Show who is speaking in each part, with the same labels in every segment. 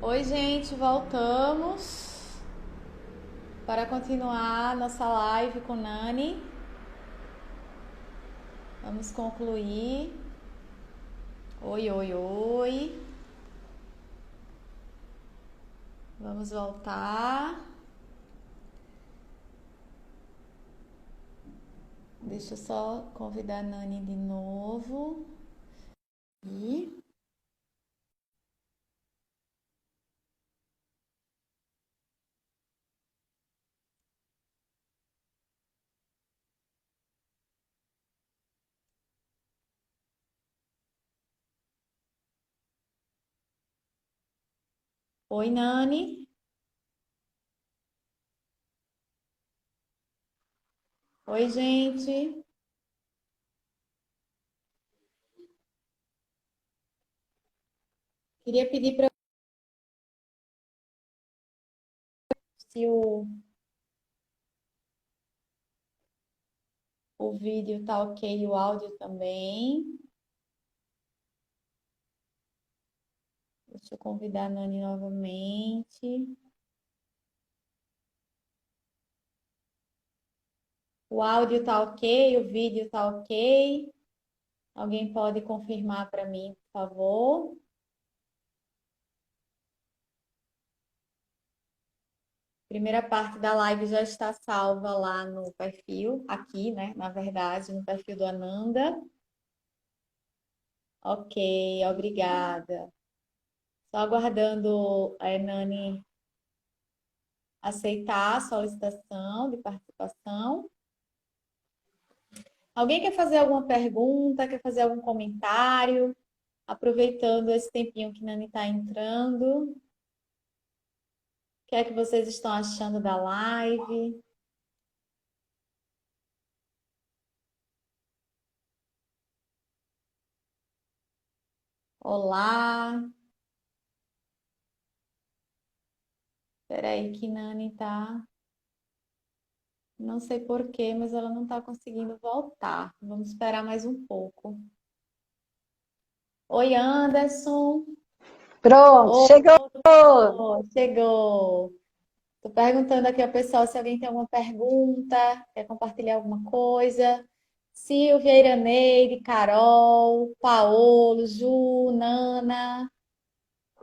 Speaker 1: Oi, gente, voltamos para continuar nossa live com Nani. Vamos concluir. Oi, oi, oi. Vamos voltar. Deixa eu só convidar a Nani de novo. E... Oi, Nani. Oi, gente. Queria pedir para se o vídeo tá ok, o áudio também. Deixa eu convidar a Nani novamente. O áudio tá ok, o vídeo tá ok. Alguém pode confirmar para mim, por favor? Primeira parte da live já está salva lá no perfil, aqui, né? Na verdade, no perfil do Ananda. Ok, obrigada. Só aguardando a Nani aceitar a solicitação de participação. Alguém quer fazer alguma pergunta, quer fazer algum comentário? Aproveitando esse tempinho que Nani está entrando. O que é que vocês estão achando da live? Olá! Espera aí que Nani tá... Não sei por quê, mas ela não está conseguindo voltar. Vamos esperar mais um pouco. Oi, Anderson.
Speaker 2: Pronto,
Speaker 1: Oi,
Speaker 2: chegou!
Speaker 1: chegou. Estou perguntando aqui ao pessoal se alguém tem alguma pergunta, quer compartilhar alguma coisa. Silvia, Iraneide, Carol, Paolo, Ju, Nana,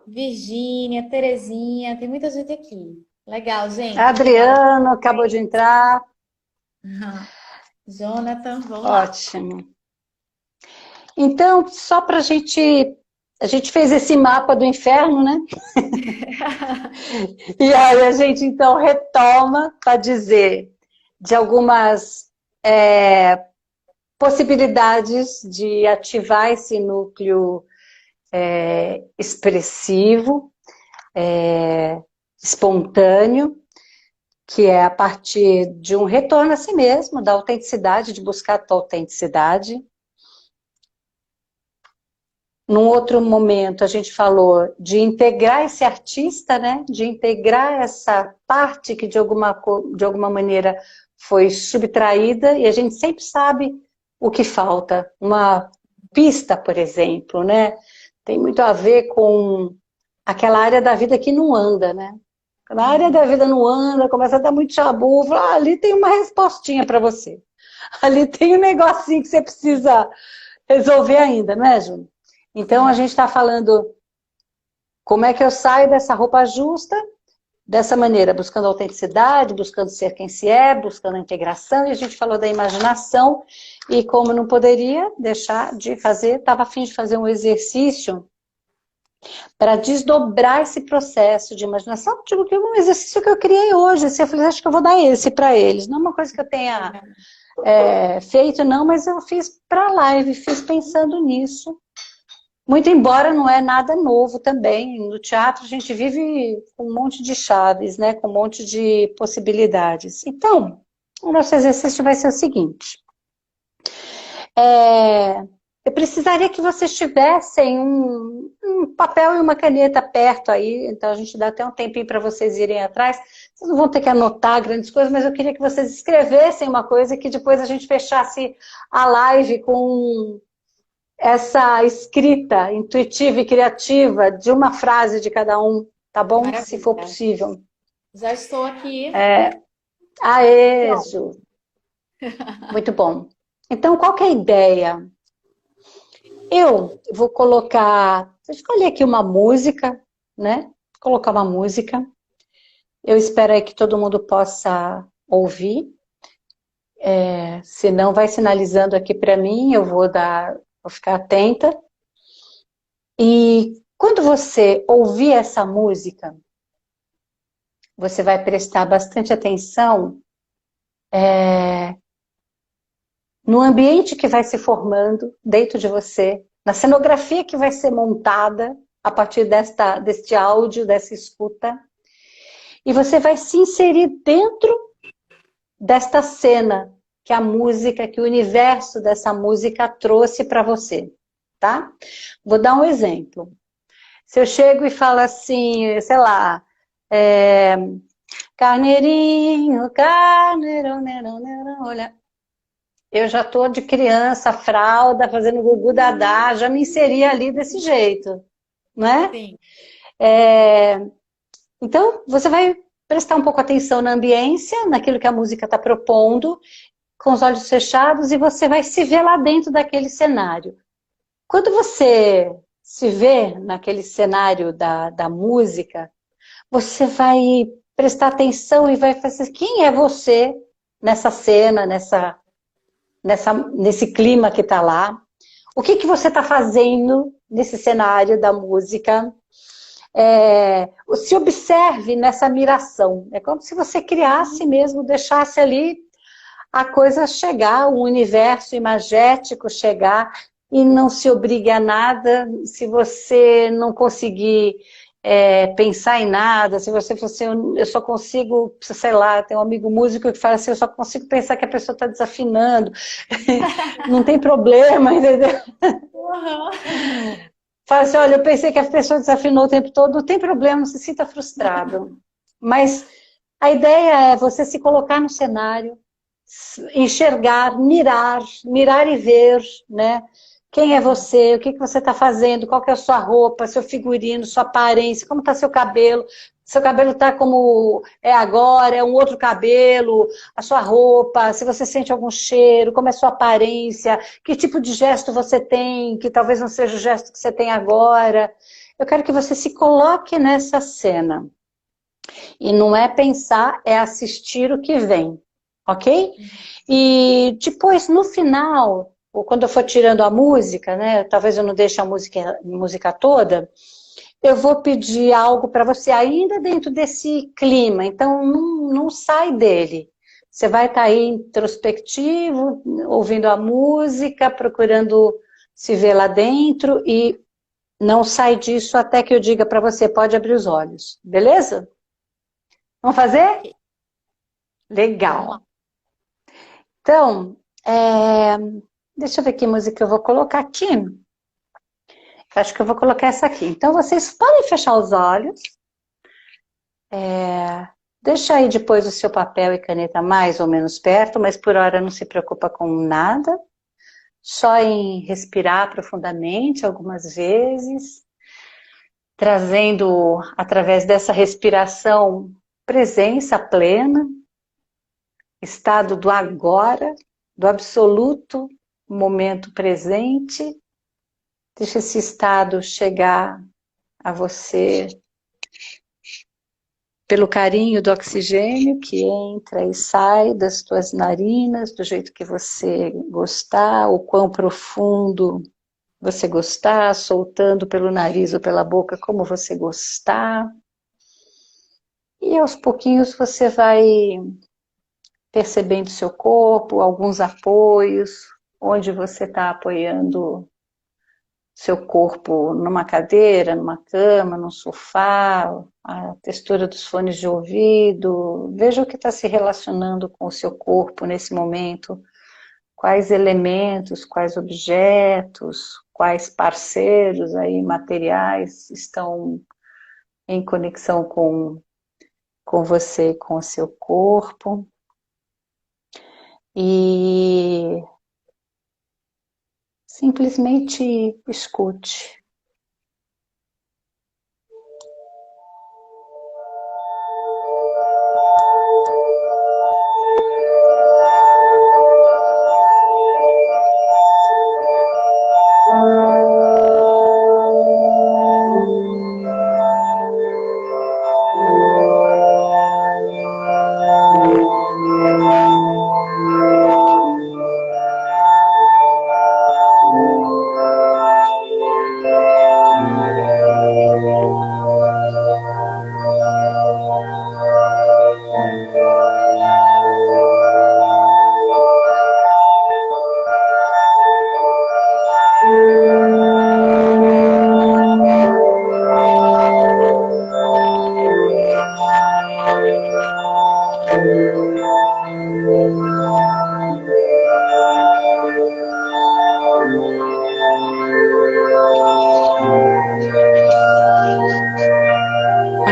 Speaker 1: Virgínia, Terezinha, tem muita gente aqui. Legal, gente. Obrigada.
Speaker 2: Adriano acabou de entrar.
Speaker 1: Jonathan, vamos lá.
Speaker 2: Ótimo. Então, só para a gente fez esse mapa do inferno, né? E aí a gente então retoma para dizer de algumas possibilidades de ativar esse núcleo expressivo, espontâneo, que é a partir de um retorno a si mesmo, da autenticidade, de buscar a tua autenticidade. Num outro momento, a gente falou de integrar esse artista, né? De integrar essa parte que de alguma maneira foi subtraída, e a gente sempre sabe o que falta. Uma pista, por exemplo, né? Tem muito a ver com aquela área da vida que não anda, né? Quando a área da vida não anda, começa a dar muito chabu, fala, ali tem uma respostinha para você. Ali tem um negocinho que você precisa resolver ainda, não é, Júnior? Então, a
Speaker 1: Sim.
Speaker 2: gente está falando como é que eu saio dessa roupa justa, dessa maneira, buscando autenticidade, buscando ser quem se é, buscando a integração, e a gente falou da imaginação, e como não poderia deixar de fazer, estava a fim de fazer um exercício para desdobrar esse processo de imaginação, tipo, que é um exercício que eu criei hoje, assim, eu falei, acho que eu vou dar esse para eles, não é uma coisa que eu tenha feito, não, mas eu fiz para a live, fiz pensando nisso. Muito embora não é nada novo também. No teatro a gente vive com um monte de chaves, né? Com um monte de possibilidades. Então, o nosso exercício vai ser o seguinte. Eu precisaria que vocês tivessem um papel e uma caneta perto aí, então a gente dá até um tempinho para vocês irem atrás. Vocês não vão ter que anotar grandes coisas, mas eu queria que vocês escrevessem uma coisa que depois a gente fechasse a live com essa escrita intuitiva e criativa de uma frase de cada um, tá
Speaker 1: Que
Speaker 2: bom? Se for
Speaker 1: maravilha.
Speaker 2: possível.
Speaker 1: Já estou aqui.
Speaker 2: Aê, Ju, muito bom. Então, qual que é a ideia? Eu vou colocar, vou escolher aqui uma música, né? Vou colocar uma música. Eu espero aí que todo mundo possa ouvir. Se não, vai sinalizando aqui para mim, vou ficar atenta. E quando você ouvir essa música, você vai prestar bastante atenção no ambiente que vai se formando dentro de você, na cenografia que vai ser montada a partir deste áudio, dessa escuta, e você vai se inserir dentro desta cena que a música, que o universo dessa música trouxe para você, tá? Vou dar um exemplo. Se eu chego e falo assim, sei lá, carneirinho, carneirão, neirão, neirão, olha, eu já tô de criança, fralda, fazendo gugu dadá, já me inseri ali desse jeito, né?
Speaker 1: Sim.
Speaker 2: Então, você vai prestar um pouco atenção na ambiência, naquilo que a música está propondo, com os olhos fechados, e você vai se ver lá dentro daquele cenário. Quando você se vê naquele cenário da música, você vai prestar atenção e vai fazer quem é você nessa cena, nesse clima que está lá. O que, que você está fazendo nesse cenário da música? Se observe nessa miração. É como se você criasse mesmo, deixasse ali a coisa chegar, o universo imagético chegar, e não se obrigue a nada. Se você não conseguir pensar em nada, se você for assim, eu só consigo, sei lá, tem um amigo músico que fala assim, eu só consigo pensar que a pessoa está desafinando, não tem problema, entendeu?
Speaker 1: Uhum.
Speaker 2: Fala assim, olha, eu pensei que a pessoa desafinou o tempo todo, não tem problema, não se sinta frustrado. Mas a ideia é você se colocar no cenário, enxergar, mirar e ver, né? Quem é você, o que você está fazendo, qual que é a sua roupa, seu figurino, sua aparência, como está seu cabelo está como é agora, é um outro cabelo, a sua roupa, se você sente algum cheiro, como é a sua aparência, que tipo de gesto você tem, que talvez não seja o gesto que você tem agora. Eu quero que você se coloque nessa cena. E não é pensar, é assistir o que vem, ok? E depois, no final, ou quando eu for tirando a música, né? Talvez eu não deixe a música toda, eu vou pedir algo para você ainda dentro desse clima. Então, não sai dele. Você vai estar aí introspectivo, ouvindo a música, procurando se ver lá dentro e não sai disso até que eu diga para você, pode abrir os olhos. Beleza? Vamos fazer?
Speaker 1: Vamos lá.
Speaker 2: Legal. Então, deixa eu ver que música eu vou colocar aqui. Acho que eu vou colocar essa aqui. Então, vocês podem fechar os olhos. Deixa aí depois o seu papel e caneta mais ou menos perto, mas por hora não se preocupa com nada. Só em respirar profundamente algumas vezes, trazendo através dessa respiração presença plena, estado do agora, do absoluto momento presente. Deixa esse estado chegar a você pelo carinho do oxigênio que entra e sai das tuas narinas, do jeito que você gostar, o quão profundo você gostar, soltando pelo nariz ou pela boca, como você gostar. E aos pouquinhos você vai percebendo seu corpo, alguns apoios, onde você está apoiando seu corpo numa cadeira, numa cama, num sofá, a textura dos fones de ouvido. Veja o que está se relacionando com o seu corpo nesse momento. Quais elementos, quais objetos, quais parceiros aí materiais estão em conexão com você, com o seu corpo. E simplesmente escute.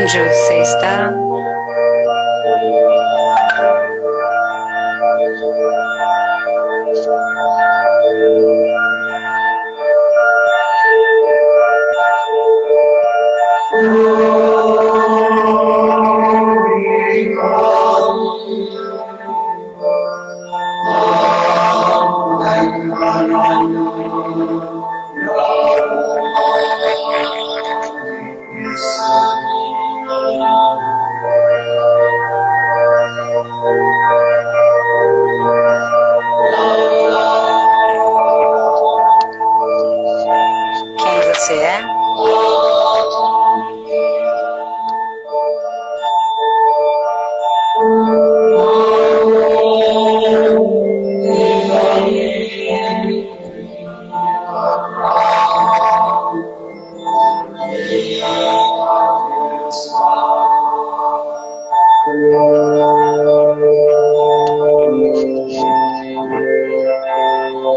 Speaker 2: onde você está. Quem você é?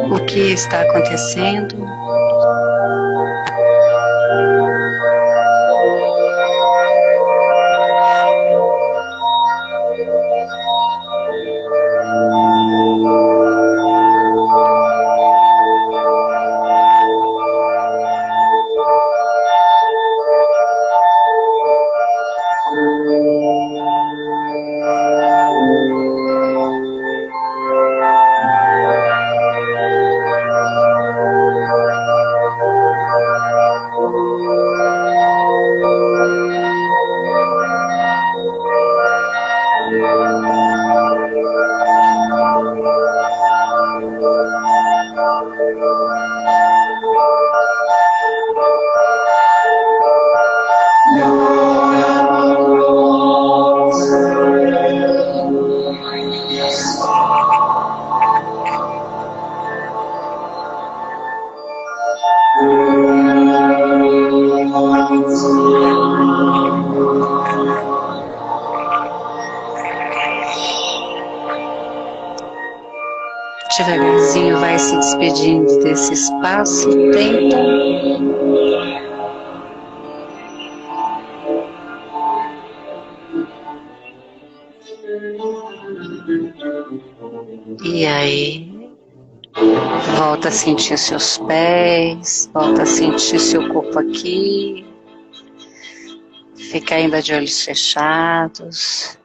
Speaker 2: O que está acontecendo? Devagarzinho vai se despedindo desse espaço-tempo. E aí, volta a sentir seus pés, volta a sentir seu corpo aqui. Fica ainda de olhos fechados,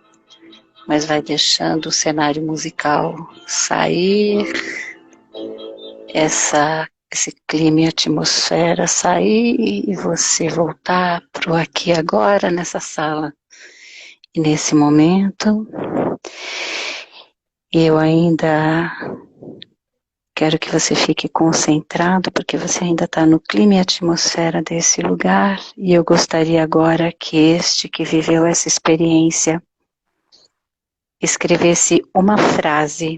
Speaker 2: mas vai deixando o cenário musical sair, esse clima e atmosfera sair e você voltar para o aqui e agora nessa sala. E nesse momento, eu ainda quero que você fique concentrado, porque você ainda está no clima e atmosfera desse lugar, e eu gostaria agora que este que viveu essa experiência escrevesse uma frase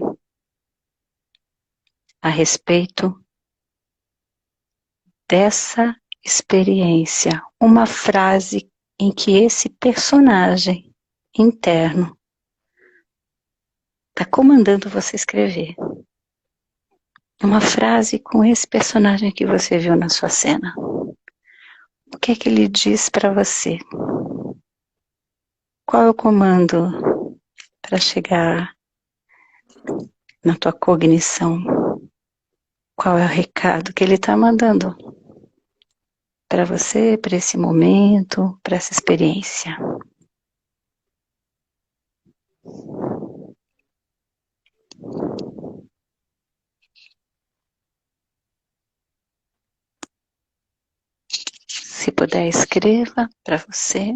Speaker 2: a respeito dessa experiência, uma frase em que esse personagem interno está comandando você escrever. Uma frase com esse personagem que você viu na sua cena. O que é que ele diz para você? Qual é o comando para chegar na tua cognição? Qual é o recado que ele está mandando para você, para esse momento, para essa experiência? Se puder, escreva para você.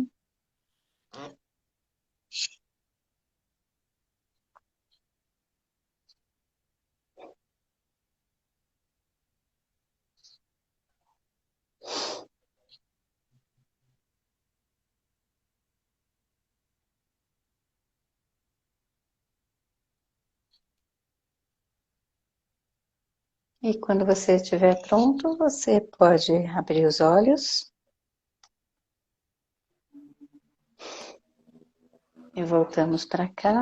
Speaker 2: E quando você estiver pronto, você pode abrir os olhos. E voltamos para cá.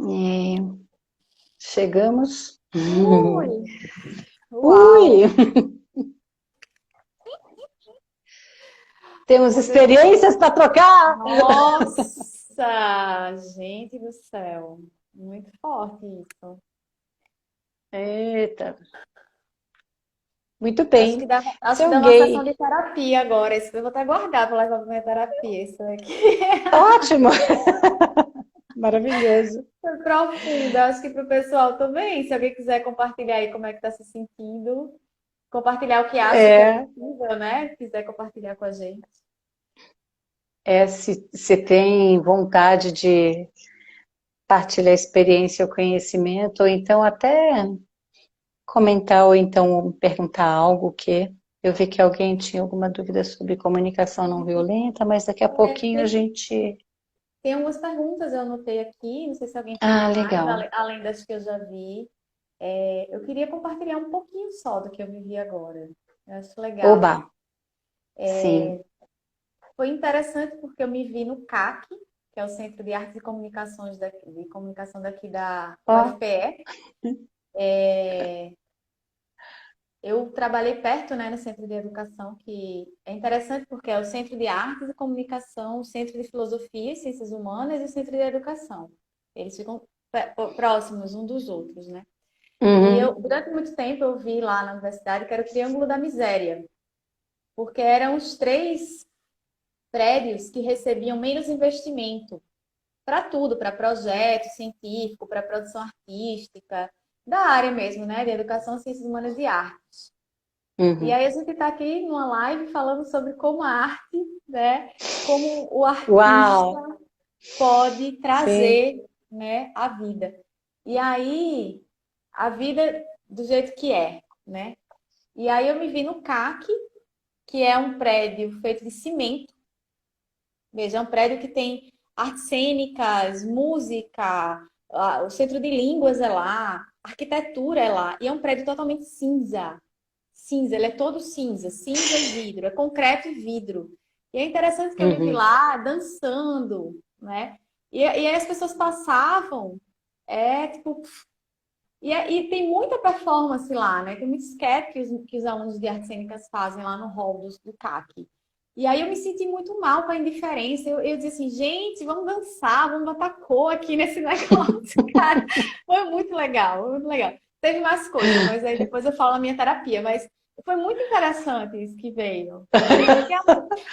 Speaker 2: E chegamos.
Speaker 1: Ui, Uau!
Speaker 2: Ui! Temos experiências para trocar!
Speaker 1: Nossa, gente do céu. Muito forte isso.
Speaker 2: Eita, muito
Speaker 1: Acho que
Speaker 2: bem.
Speaker 1: dá,
Speaker 2: Se
Speaker 1: acho que dá uma sessão
Speaker 2: alguém...
Speaker 1: de terapia agora. Isso eu vou até guardar para levar para minha terapia. Isso aqui
Speaker 2: Ótimo! Maravilhoso.
Speaker 1: foi profunda. Acho que para o pessoal também. Se alguém quiser compartilhar aí como é que está se sentindo, compartilhar o que acha que é
Speaker 2: É,
Speaker 1: possível, né? Quiser compartilhar com a gente.
Speaker 2: se tem vontade de partilhar a experiência ou conhecimento, ou então até comentar, ou então perguntar algo que eu vi que alguém tinha alguma dúvida sobre comunicação não violenta, mas daqui a
Speaker 1: É,
Speaker 2: pouquinho a gente...
Speaker 1: tem algumas perguntas eu anotei aqui. Não sei se alguém
Speaker 2: Ah,
Speaker 1: teria mais,
Speaker 2: legal.
Speaker 1: além das que eu já vi. É, eu queria compartilhar um pouquinho só do que eu vivi agora. Eu acho legal.
Speaker 2: Oba, sim.
Speaker 1: Foi interessante porque eu me vi no CAC, que é o Centro de Artes e Comunicações de Comunicação daqui da
Speaker 2: Ó,
Speaker 1: UFPE. Eu trabalhei perto, né, no Centro de Educação, que é interessante porque é o Centro de Artes e Comunicação, o Centro de Filosofia e Ciências Humanas e o Centro de Educação. Eles ficam próximos um dos outros, né? E eu,
Speaker 2: uhum,
Speaker 1: durante muito tempo, eu vi lá na universidade que era o Triângulo da Miséria, porque eram os três prédios que recebiam menos investimento para tudo, para projeto científico, para produção artística, da área mesmo, né, de educação, ciências humanas e arte. E
Speaker 2: uhum.
Speaker 1: aí a gente está aqui numa live falando sobre como a arte, né, como o
Speaker 2: Uau,
Speaker 1: artista pode
Speaker 2: sim.
Speaker 1: trazer, né, a vida. E aí, a vida do jeito que é, né? E aí eu me vi no CAC, que é um prédio feito de cimento. Veja, é um prédio que tem artes cênicas, música, o centro de línguas é lá, arquitetura é lá. E é um prédio totalmente cinza. Cinza, ele é todo cinza, cinza e vidro, é concreto e vidro. E é interessante que eu me vi
Speaker 2: Uhum,
Speaker 1: lá dançando, né? E aí as pessoas passavam, tipo, e tem muita performance lá, né? Tem muito sketch que os alunos de artes cênicas fazem lá no hall do CAC. E aí eu me senti muito mal com a indiferença. Eu disse assim, gente, vamos dançar, vamos botar cor aqui nesse negócio, cara. Foi muito legal, foi muito legal. Teve mais coisas, mas aí depois eu falo na minha terapia. Mas foi muito interessante isso que veio, né? Porque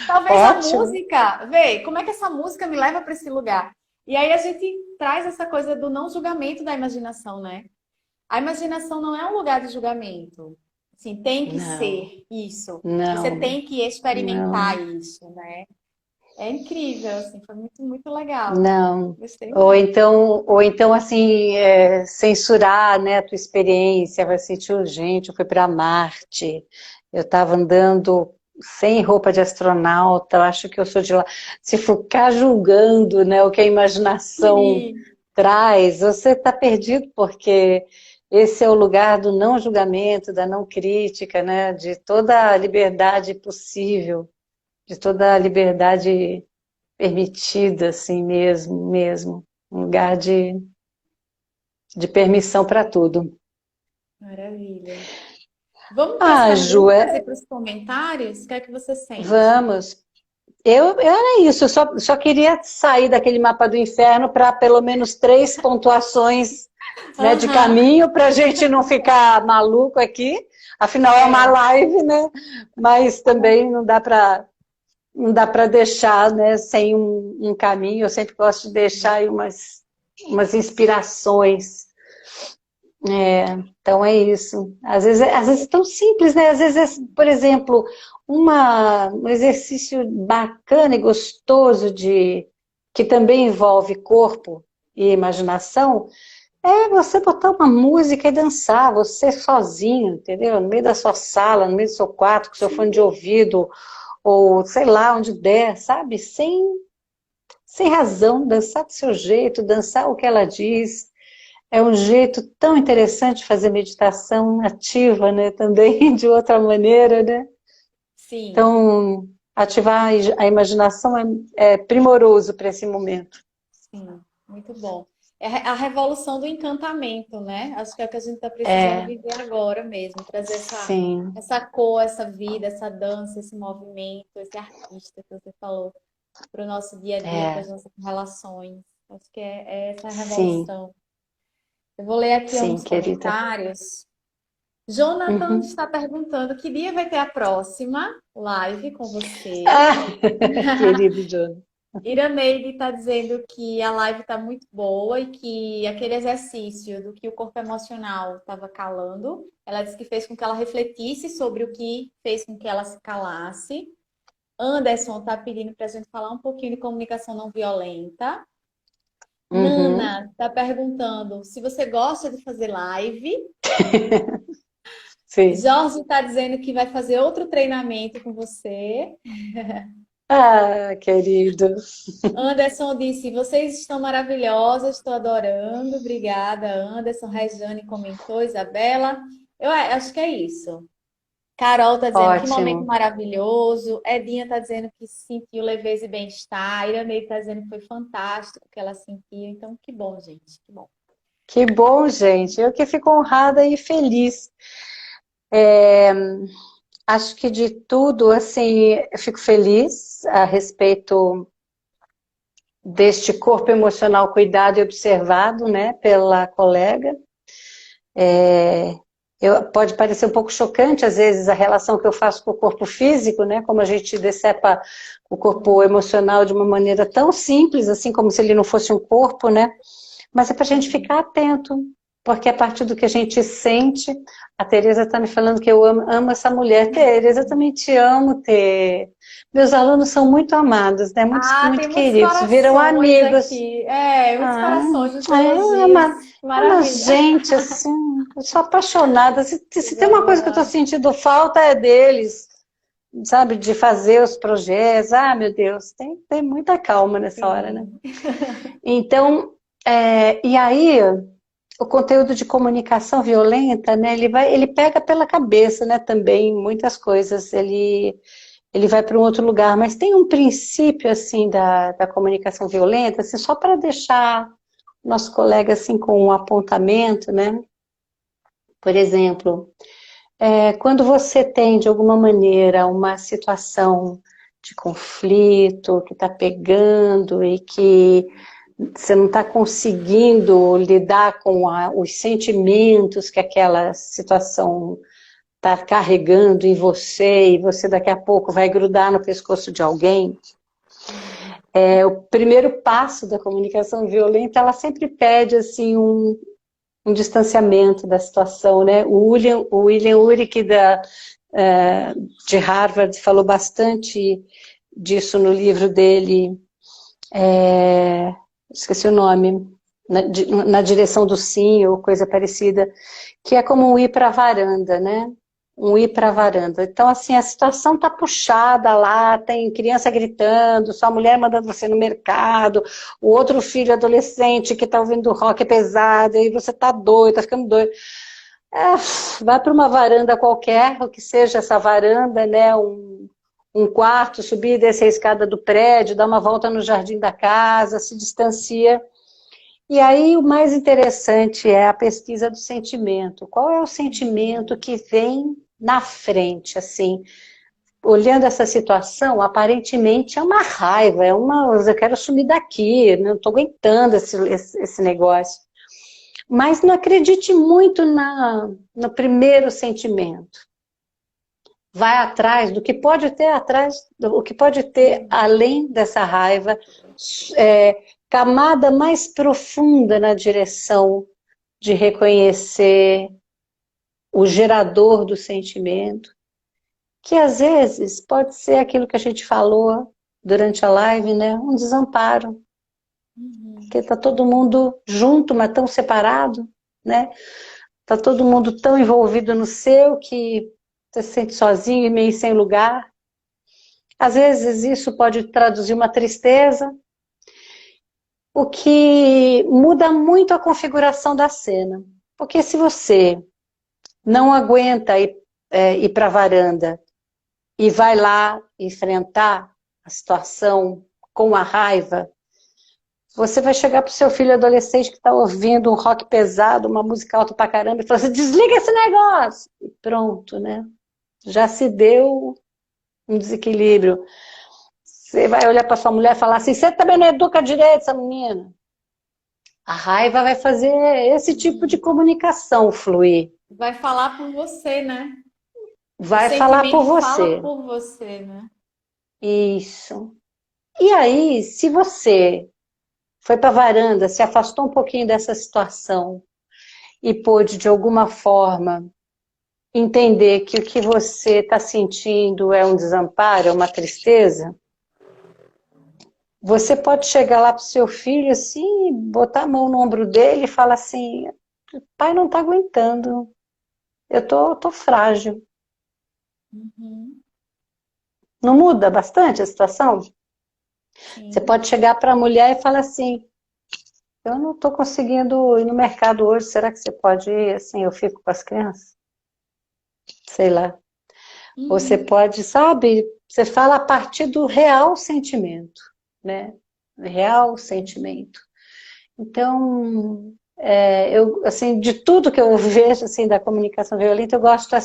Speaker 1: talvez a
Speaker 2: ótimo.
Speaker 1: música, vê, como é que essa música me leva para esse lugar? E aí a gente traz essa coisa do não julgamento da imaginação, né? A imaginação não é um lugar de julgamento. Assim, tem que
Speaker 2: Não,
Speaker 1: ser isso. Você
Speaker 2: não,
Speaker 1: tem que experimentar
Speaker 2: não,
Speaker 1: isso, né? É incrível, assim, foi muito, muito legal.
Speaker 2: não.
Speaker 1: Gostei muito.
Speaker 2: Ou então assim, censurar, né, a tua experiência, vai sentir urgente, eu fui para Marte, eu estava andando sem roupa de astronauta, eu acho que eu sou de lá. Se ficar julgando, né, o que a imaginação
Speaker 1: Sim,
Speaker 2: traz, você está perdido, porque esse é o lugar do não julgamento, da não crítica, né, de toda a liberdade possível, de toda a liberdade permitida, assim mesmo, mesmo. Um lugar de permissão para tudo.
Speaker 1: maravilha. Vamos para as
Speaker 2: Ah, Ju,
Speaker 1: perguntas e para os comentários? O que é que você sente?
Speaker 2: vamos. Era isso, eu só queria sair daquele mapa do inferno para pelo menos 3 pontuações, né, de
Speaker 1: Aham,
Speaker 2: caminho, para a gente não ficar maluco aqui. Afinal, é uma
Speaker 1: é,
Speaker 2: live, né? Mas também não dá para deixar, né, sem um caminho. Eu sempre gosto de deixar aí umas inspirações. Então é isso. Às vezes é tão simples, né? Às vezes, por exemplo, um exercício bacana e gostoso que também envolve corpo e imaginação, é você botar uma música e dançar, você sozinho, entendeu? No meio da sua sala, no meio do seu quarto, com seu fone de ouvido, ou sei lá, onde der, sabe? Sem razão, dançar do seu jeito, dançar o que ela diz. É um jeito tão interessante de fazer meditação ativa, né? Também de outra maneira, né?
Speaker 1: sim,
Speaker 2: Então, ativar a imaginação é primoroso para esse momento.
Speaker 1: sim, muito bom. É a revolução do encantamento, né? Acho que é o que a gente está precisando
Speaker 2: É,
Speaker 1: viver agora mesmo, trazer
Speaker 2: sim,
Speaker 1: essa cor, essa vida, essa dança, esse movimento, esse artista que você falou, para o nosso dia a dia, para
Speaker 2: é,
Speaker 1: as nossas relações. Acho que é essa
Speaker 2: sim,
Speaker 1: revolução. Eu vou ler aqui
Speaker 2: sim,
Speaker 1: alguns
Speaker 2: querida.
Speaker 1: comentários. Jonathan
Speaker 2: Uhum.
Speaker 1: está perguntando que dia vai ter a próxima live com você.
Speaker 2: Ah, querido John.
Speaker 1: Iraneide está dizendo que a live está muito boa e que aquele exercício do que o corpo emocional estava calando, ela disse que fez com que ela refletisse sobre o que fez com que ela se calasse. Anderson está pedindo para a gente falar um pouquinho de comunicação não violenta.
Speaker 2: Uhum.
Speaker 1: Nana está perguntando se você gosta de fazer live.
Speaker 2: Sim.
Speaker 1: Jorge está dizendo que vai fazer outro treinamento com você.
Speaker 2: Ah, querido.
Speaker 1: Anderson disse: vocês estão maravilhosas, estou adorando. Obrigada, Anderson. Rejane comentou, Isabela. Eu acho que é isso. Carol está dizendo que momento
Speaker 2: Ótimo.
Speaker 1: maravilhoso. Edinha está dizendo que sentiu leveza e bem-estar. Iraneide está dizendo que foi fantástico o que ela sentiu. Então, que bom, gente. Que bom.
Speaker 2: Que bom, gente. Eu que fico honrada e feliz. Acho que de tudo, assim, eu fico feliz a respeito deste corpo emocional cuidado e observado, né, pela colega. Pode parecer um pouco chocante, às vezes, a relação que eu faço com o corpo físico, né, como a gente decepa o corpo emocional de uma maneira tão simples, assim, como se ele não fosse um corpo, né, mas é para a gente ficar atento, porque a partir do que a gente sente, a Tereza está me falando que eu amo essa mulher. Tereza, eu também te amo, Ter. Meus alunos são muito amados, né? Muito,
Speaker 1: Ah,
Speaker 2: muito
Speaker 1: tem muitos
Speaker 2: queridos, viram
Speaker 1: corações
Speaker 2: amigos.
Speaker 1: aqui. É, muitos
Speaker 2: Ah,
Speaker 1: corações, muitos
Speaker 2: é
Speaker 1: elogios.
Speaker 2: uma
Speaker 1: Maravilha.
Speaker 2: gente assim, eu sou apaixonada. Se tem
Speaker 1: Coisa
Speaker 2: uma coisa que eu estou
Speaker 1: boa.
Speaker 2: sentindo falta é deles, sabe, de fazer os projetos. Ah, meu Deus, tem muita calma nessa hora, né?
Speaker 1: Sim.
Speaker 2: Então, e aí o conteúdo de comunicação violenta, né, ele pega pela cabeça, né, também, muitas coisas, ele vai para um outro lugar, mas tem um princípio, assim, da comunicação violenta, assim, só para deixar nosso colega, assim, com um apontamento, né, por exemplo, quando você tem, de alguma maneira, uma situação de conflito, que está pegando e que você não está conseguindo lidar com os sentimentos que aquela situação está carregando em você e você daqui a pouco vai grudar no pescoço de alguém. O primeiro passo da comunicação violenta, ela sempre pede assim um distanciamento da situação, né? O William Urich de Harvard falou bastante disso no livro dele, esqueci o nome, na direção do sim, ou coisa parecida, que é como um ir para a varanda, né? Um ir para a varanda. Então, assim, a situação tá puxada lá, tem criança gritando, sua mulher mandando você no mercado, o outro filho adolescente que tá ouvindo rock pesado, e você tá doido, tá ficando doido. Vai para uma varanda qualquer, o que seja essa varanda, né? Um quarto, subir e descer a escada do prédio, dar uma volta no jardim da casa, se distancia. E aí o mais interessante é a pesquisa do sentimento. Qual é o sentimento que vem na frente, assim? Olhando essa situação, aparentemente é uma raiva, eu quero sumir daqui, não estou aguentando esse negócio. Mas não acredite muito no primeiro sentimento. Vai atrás do que pode ter atrás, o que pode ter além dessa raiva, camada mais profunda na direção de reconhecer o gerador do sentimento, que às vezes pode ser aquilo que a gente falou durante a live, né? Um desamparo, porque está todo mundo junto, mas tão separado, né? Está todo mundo tão envolvido no seu que você se sente sozinho e meio sem lugar. Às vezes isso pode traduzir uma tristeza, o que muda muito a configuração da cena. Porque se você não aguenta ir para a varanda e vai lá enfrentar a situação com a raiva, Você vai chegar pro seu filho adolescente que está ouvindo um rock pesado, uma música alta pra caramba, e falar assim, desliga esse negócio! E pronto, né? Já se deu um desequilíbrio. Você vai olhar para sua mulher e falar assim, você também não educa direito essa menina. A raiva vai fazer esse tipo de comunicação fluir.
Speaker 1: Vai falar por você, né? O
Speaker 2: Vai falar por
Speaker 1: sentimento fala
Speaker 2: você.
Speaker 1: por você, né?
Speaker 2: Isso. E aí, se você foi para a varanda, se afastou um pouquinho dessa situação e pôde, de alguma forma, entender que o que você está sentindo é um desamparo, é uma tristeza, você pode chegar lá para o seu filho assim, botar a mão no ombro dele e falar assim, pai não está aguentando, eu tô frágil.
Speaker 1: Uhum,
Speaker 2: Não muda bastante a situação? Você
Speaker 1: sim.
Speaker 2: pode chegar para a mulher e falar assim, eu não estou conseguindo ir no mercado hoje, será que você pode ir? Assim, eu fico com as crianças? Sei lá. Você
Speaker 1: Uhum,
Speaker 2: pode, sabe, você fala a partir do real sentimento, né? Real sentimento. Então, eu, assim, de tudo que eu vejo, assim, da comunicação violenta, eu gosto,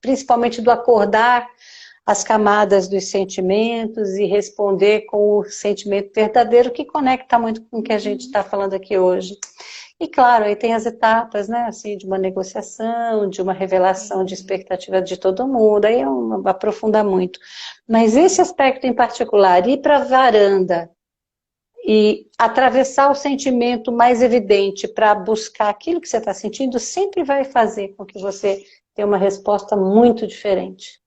Speaker 2: principalmente do acordar as camadas dos sentimentos e responder com o sentimento verdadeiro, que conecta muito com o que a gente
Speaker 1: uhum,
Speaker 2: está falando aqui hoje. E claro, aí tem as etapas, né, assim, de uma negociação, de uma revelação de
Speaker 1: sim,
Speaker 2: expectativa de todo mundo, aí aprofunda muito. Mas esse
Speaker 1: sim,
Speaker 2: aspecto em particular, ir para a varanda e atravessar o sentimento mais evidente para buscar aquilo que você está sentindo, sempre vai fazer com que você tenha uma resposta muito diferente.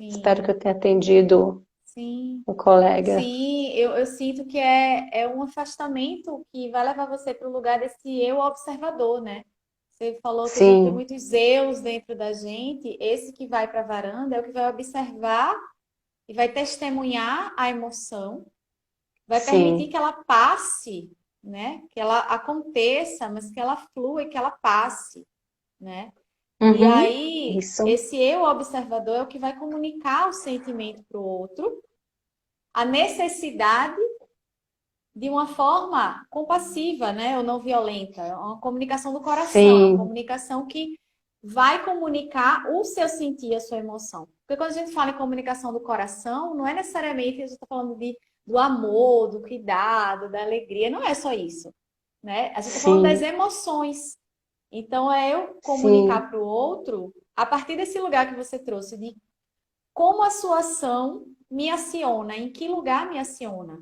Speaker 2: Espero que
Speaker 1: sim,
Speaker 2: eu tenha atendido
Speaker 1: sim.
Speaker 2: o colega.
Speaker 1: Sim, eu sinto que é um afastamento que vai levar você para o lugar desse eu observador, né? Você falou que a gente tem
Speaker 2: Sim,
Speaker 1: muitos eus dentro da gente. Esse que vai para a varanda é o que vai observar e vai testemunhar a emoção, vai permitir
Speaker 2: sim.
Speaker 1: que ela passe, né? Que ela aconteça, mas que ela flua e que ela passe, né? E
Speaker 2: Uhum,
Speaker 1: aí,
Speaker 2: isso.
Speaker 1: esse eu observador é o que vai comunicar o sentimento para o outro, a necessidade de uma forma compassiva, né? Ou não violenta. É uma comunicação do coração, é uma
Speaker 2: Sim.
Speaker 1: comunicação que vai comunicar o seu sentir, a sua emoção. Porque quando a gente fala em comunicação do coração, não é necessariamente a gente está falando do amor, do cuidado, da alegria, não é só isso, né? A gente está falando das
Speaker 2: Sim,
Speaker 1: emoções. Então, é eu comunicar
Speaker 2: sim.
Speaker 1: para o outro, a partir desse lugar que você trouxe, de como a sua ação me aciona, em que lugar me aciona.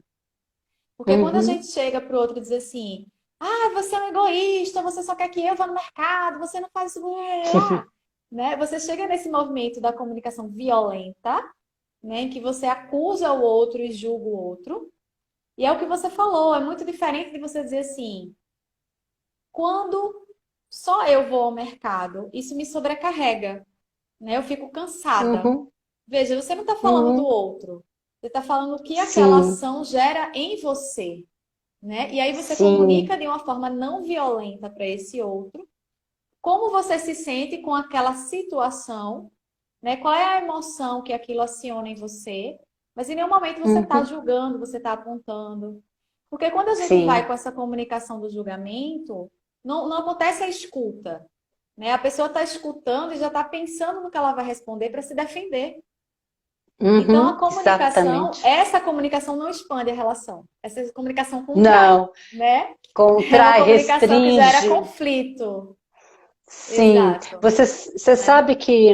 Speaker 1: Porque quando a gente
Speaker 2: Uhum,
Speaker 1: chega para o outro e diz assim, ah, você é um egoísta, você só quer que eu vá no mercado, você não faz isso, né? Você chega nesse movimento da comunicação violenta, né, em que você acusa o outro e julga o outro. E é o que você falou, é muito diferente de você dizer assim, quando só eu vou ao mercado, isso me sobrecarrega, né? Eu fico cansada.
Speaker 2: uhum,
Speaker 1: Veja, você não está falando do
Speaker 2: uhum.
Speaker 1: outro, você está falando o que aquela
Speaker 2: Sim,
Speaker 1: ação gera em você. Né? E aí você
Speaker 2: sim.
Speaker 1: comunica de uma forma não violenta para esse outro, como você se sente com aquela situação, né? Qual é a emoção que aquilo aciona em você, mas em nenhum momento você está
Speaker 2: Uhum,
Speaker 1: julgando, você está apontando. Porque quando a gente vai
Speaker 2: sim.
Speaker 1: com essa comunicação do julgamento, não acontece a escuta. Né? A pessoa está escutando e já está pensando no que ela vai responder para se defender. Então, a
Speaker 2: Uhum,
Speaker 1: comunicação,
Speaker 2: exatamente.
Speaker 1: essa comunicação não expande a relação. Essa comunicação contrai,
Speaker 2: Não,
Speaker 1: né? É uma
Speaker 2: contrai,
Speaker 1: comunicação que gera
Speaker 2: restringe.
Speaker 1: conflito.
Speaker 2: Sim.
Speaker 1: Exato,
Speaker 2: Você
Speaker 1: né?
Speaker 2: sabe que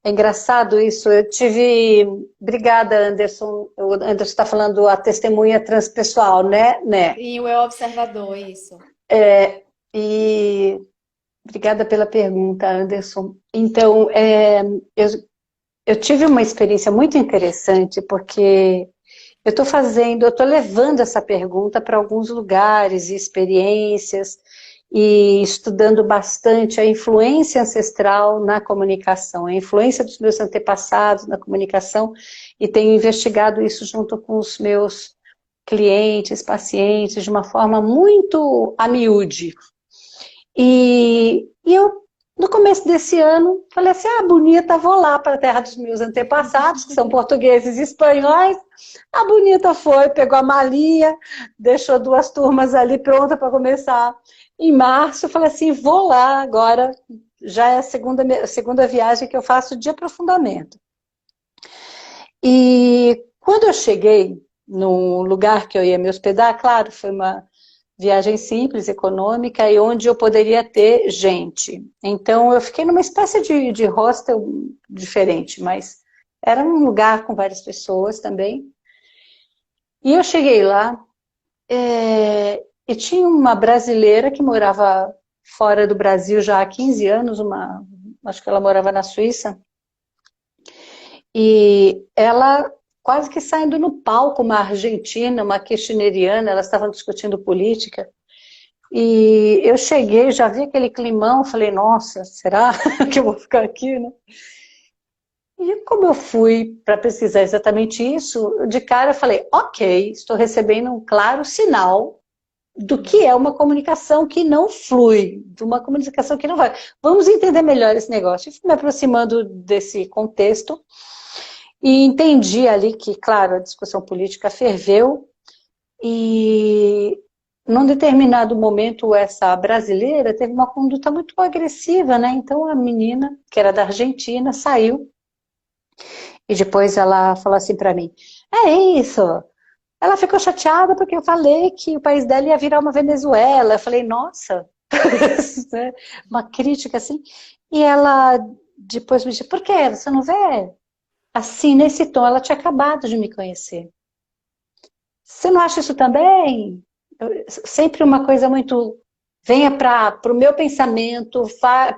Speaker 2: é engraçado isso. Eu tive. Obrigada, Anderson. O Anderson está falando a testemunha transpessoal, né? Né?
Speaker 1: E o eu observador, isso.
Speaker 2: E obrigada pela pergunta, Anderson. Então, eu, eu tive uma experiência muito interessante, porque eu estou levando essa pergunta para alguns lugares e experiências, e estudando bastante a influência ancestral na comunicação, a influência dos meus antepassados na comunicação, e tenho investigado isso junto com os meus clientes, pacientes, de uma forma muito a miúde. E eu, no começo desse ano, falei assim, bonita, vou lá para a terra dos meus antepassados, que são portugueses e espanhóis. A bonita foi, pegou a malinha, deixou 2 turmas ali pronta para começar em março. Eu falei assim, vou lá agora, já é a segunda viagem que eu faço de aprofundamento. E quando eu cheguei no lugar que eu ia me hospedar, claro, foi uma viagem simples, econômica, e onde eu poderia ter gente. Então, eu fiquei numa espécie de hostel diferente, mas era um lugar com várias pessoas também. E eu cheguei lá, e tinha uma brasileira que morava fora do Brasil já há 15 anos, acho que ela morava na Suíça, e ela quase que saindo no palco, uma argentina, uma kirchneriana, elas estavam discutindo política. E eu cheguei, já vi aquele climão, falei, nossa, será que eu vou ficar aqui, né? E como eu fui para pesquisar exatamente isso, de cara eu falei, ok, estou recebendo um claro sinal do que é uma comunicação que não flui, de uma comunicação que não vai. Vamos entender melhor esse negócio. E fui me aproximando desse contexto e entendi ali que, claro, a discussão política ferveu e num determinado momento, essa brasileira teve uma conduta muito agressiva, né? Então a menina, que era da Argentina, saiu e depois ela falou assim para mim: é isso. Ela ficou chateada porque eu falei que o país dela ia virar uma Venezuela. Eu falei, nossa, uma crítica assim. E ela depois me disse: por quê? Você não vê? Assim, nesse tom, ela tinha acabado de me conhecer. Você não acha isso também? Sempre uma coisa muito... Venha para o meu pensamento,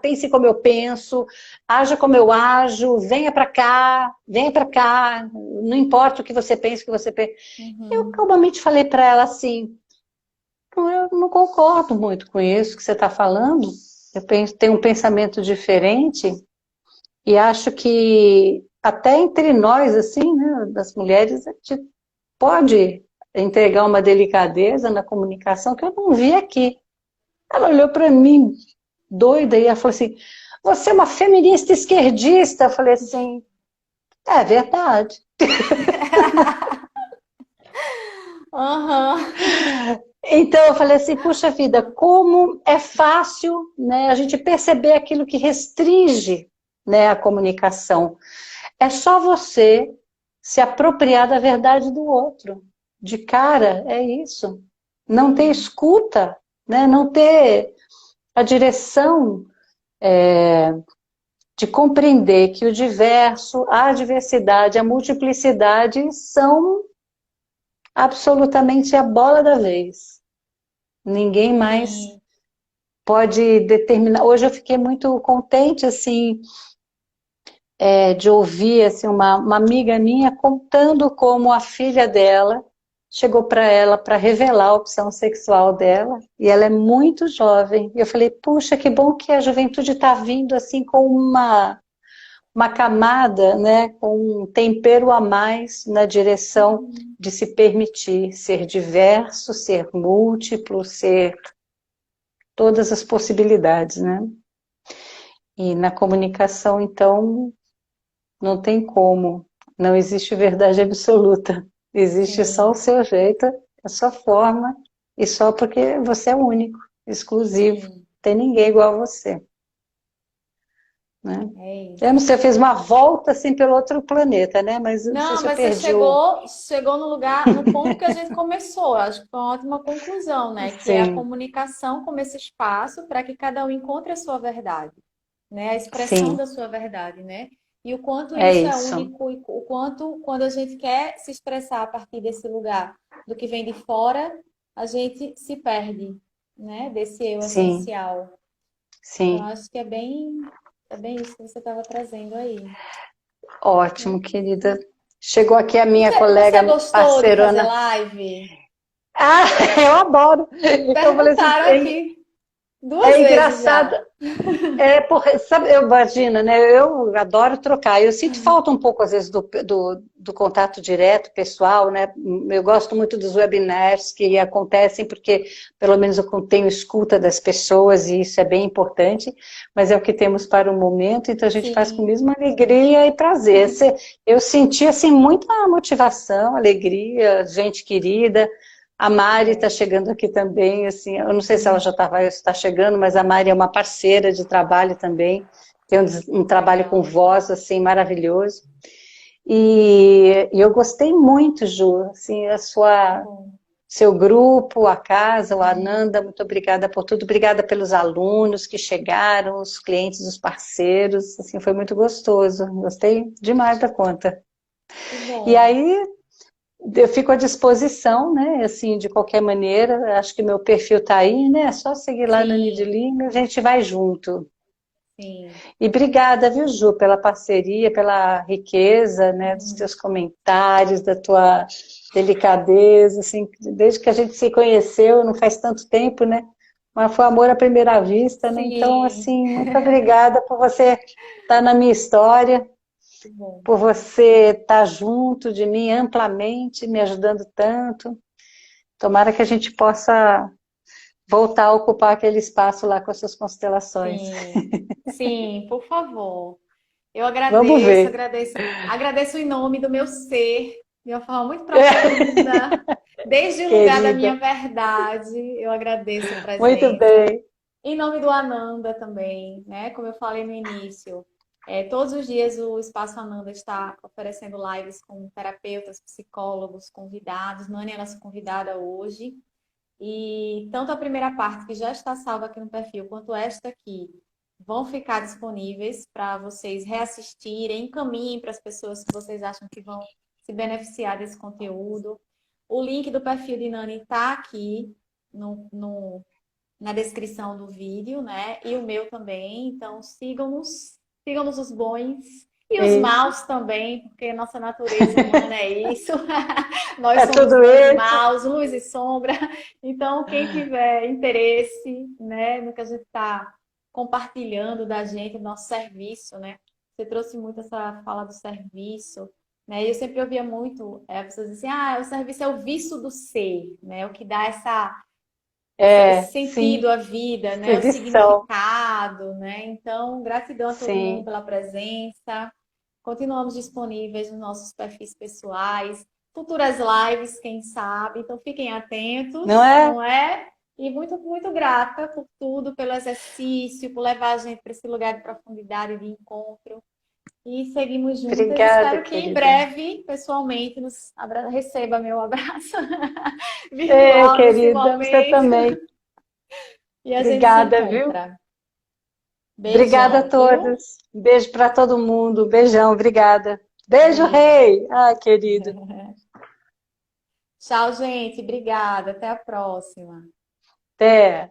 Speaker 2: pense como eu penso, haja como eu ajo, venha para cá, não importa o que você pensa, o que você pensa. Eu calmamente falei para ela assim, eu não concordo muito com isso que você está falando, tenho um pensamento diferente e acho que até entre nós, assim, né, das mulheres, a gente pode entregar uma delicadeza na comunicação que eu não vi aqui. Ela olhou para mim, doida, e ela falou assim, você é uma feminista esquerdista. Eu falei assim, é verdade.
Speaker 1: Aham.
Speaker 2: Então eu falei assim, puxa vida, como é fácil, né, a gente perceber aquilo que restringe, né, a comunicação. É só você se apropriar da verdade do outro. De cara, é isso. Não ter escuta, né, não ter a direção de compreender que o diverso, a diversidade, a multiplicidade são absolutamente a bola da vez. Ninguém mais
Speaker 1: Sim.
Speaker 2: pode determinar. Hoje eu fiquei muito contente, assim, de ouvir assim, uma amiga minha contando como a filha dela chegou para ela para revelar a opção sexual dela, e ela é muito jovem. E eu falei, puxa, que bom que a juventude está vindo assim com uma camada, né, com um tempero a mais na direção de se permitir ser diverso, ser múltiplo, ser todas as possibilidades, né? E na comunicação, então, não tem como, não existe verdade absoluta, existe só o
Speaker 1: Sim,
Speaker 2: seu jeito, a sua forma, e só porque você é único, exclusivo,
Speaker 1: sim,
Speaker 2: tem ninguém igual a você, né?
Speaker 1: é
Speaker 2: Eu não
Speaker 1: isso.
Speaker 2: sei, eu fiz uma volta assim pelo outro planeta, né? Mas não sei
Speaker 1: Não,
Speaker 2: se eu
Speaker 1: mas você
Speaker 2: perdi o...
Speaker 1: chegou no lugar, no ponto que a gente começou. Acho que foi uma ótima conclusão, né? Que é a
Speaker 2: Sim,
Speaker 1: comunicação como esse espaço para que cada um encontre a sua verdade, né? A expressão
Speaker 2: sim,
Speaker 1: da sua verdade, né? E o quanto
Speaker 2: é
Speaker 1: isso é
Speaker 2: isso.
Speaker 1: único e o quanto quando a gente quer se expressar a partir desse lugar do que vem de fora, a gente se perde, né? Desse eu
Speaker 2: Sim,
Speaker 1: essencial. Então,
Speaker 2: sim.
Speaker 1: acho que é bem isso que você estava trazendo aí.
Speaker 2: Ótimo, querida. Chegou aqui a minha
Speaker 1: Você
Speaker 2: colega
Speaker 1: gostou de fazer
Speaker 2: parceirona.
Speaker 1: live?
Speaker 2: Ah, eu adoro. Eu falei assim,
Speaker 1: Perguntaram aqui. Duas
Speaker 2: É
Speaker 1: vezes
Speaker 2: engraçado.
Speaker 1: já.
Speaker 2: É, porque, sabe, eu imagino, né? Eu adoro trocar. Eu sinto falta um pouco, às vezes, do contato direto, pessoal, né? Eu gosto muito dos webinars que acontecem, porque pelo menos eu tenho escuta das pessoas e isso é bem importante, mas é o que temos para o momento, então a gente faz com a
Speaker 1: Sim.
Speaker 2: mesma alegria e prazer. Eu senti, assim, muita motivação, alegria, gente querida. A
Speaker 1: Que
Speaker 2: Mari está
Speaker 1: bom.
Speaker 2: chegando aqui também, assim, eu não sei se ela já está chegando, mas a Mari é uma parceira de trabalho também, tem um trabalho com
Speaker 1: Legal.
Speaker 2: voz, assim, maravilhoso. E eu gostei muito, Ju, assim,
Speaker 1: Que bom.
Speaker 2: seu grupo, a casa, o Ananda, muito obrigada por tudo, obrigada pelos alunos que chegaram, os clientes, os parceiros, assim, foi muito gostoso, gostei demais da conta.
Speaker 1: Que
Speaker 2: E
Speaker 1: bom.
Speaker 2: aí, eu fico à disposição, né? Assim, de qualquer maneira, acho que meu perfil tá aí, né? É só seguir lá na
Speaker 1: Sim,
Speaker 2: Nidilina, a gente vai junto.
Speaker 1: sim.
Speaker 2: E obrigada, viu, Ju, pela parceria, pela riqueza, né, dos teus comentários, da tua delicadeza, assim, desde que a gente se conheceu, não faz tanto tempo, né? Mas foi amor à primeira vista, né? Então,
Speaker 1: Sim.
Speaker 2: assim, muito obrigada por você estar na minha história,
Speaker 1: Que bom.
Speaker 2: por você estar junto de mim amplamente, me ajudando tanto. Tomara que a gente possa voltar a ocupar aquele espaço lá com as suas constelações.
Speaker 1: Sim. Sim, por favor. Eu
Speaker 2: Vamos
Speaker 1: agradeço,
Speaker 2: ver.
Speaker 1: agradeço em nome do meu ser, de uma forma muito profunda, desde o lugar da minha
Speaker 2: Querida,
Speaker 1: verdade, eu agradeço a
Speaker 2: muito
Speaker 1: presença.
Speaker 2: bem.
Speaker 1: Em nome do Ananda também, né? Como eu falei no início, todos os dias o Espaço Ananda está oferecendo lives com terapeutas, psicólogos, convidados. Nani é a nossa convidada hoje. E tanto a primeira parte, que já está salva aqui no perfil, quanto esta aqui, vão ficar disponíveis para vocês reassistirem, encaminhem para as pessoas que vocês acham que vão se beneficiar desse conteúdo. O link do perfil de Nani está aqui na descrição do vídeo, né? E o meu também. Então sigam-nos, sigam-nos os bons e os
Speaker 2: Isso.
Speaker 1: maus também, porque nossa natureza humana é isso. Nós
Speaker 2: É
Speaker 1: somos
Speaker 2: tudo
Speaker 1: bons e
Speaker 2: isso.
Speaker 1: maus, luz e sombra. Então, quem tiver interesse, né, no que a gente está compartilhando da gente, do nosso serviço, né? Você trouxe muito essa fala do serviço, né? E eu sempre ouvia muito pessoas dizem assim, o serviço é o vício do ser, né? O que dá esse
Speaker 2: É,
Speaker 1: sentido
Speaker 2: sim.
Speaker 1: à vida, né? O
Speaker 2: Servição.
Speaker 1: significado, né? Então, gratidão a todo mundo
Speaker 2: Sim.
Speaker 1: pela presença. Continuamos disponíveis nos nossos perfis pessoais, futuras lives, quem sabe. Então, fiquem
Speaker 2: Não
Speaker 1: atentos,
Speaker 2: é?
Speaker 1: não é? E muito, muito grata por tudo, pelo exercício, por levar a gente para esse lugar de profundidade, de encontro. E seguimos juntas.
Speaker 2: Obrigada,
Speaker 1: Espero que em
Speaker 2: querida.
Speaker 1: breve, pessoalmente, receba meu abraço
Speaker 2: É,
Speaker 1: virtual nesse
Speaker 2: querida, você
Speaker 1: momento.
Speaker 2: também.
Speaker 1: E a gente se
Speaker 2: Obrigada, viu?
Speaker 1: encontra.
Speaker 2: Obrigada a
Speaker 1: Beijão, viu?
Speaker 2: todos. Beijo para todo mundo. Beijão, obrigada. Beijo,
Speaker 1: Beijo.
Speaker 2: rei. Ah, querido.
Speaker 1: Tchau, gente. Obrigada. Até a próxima.
Speaker 2: Até.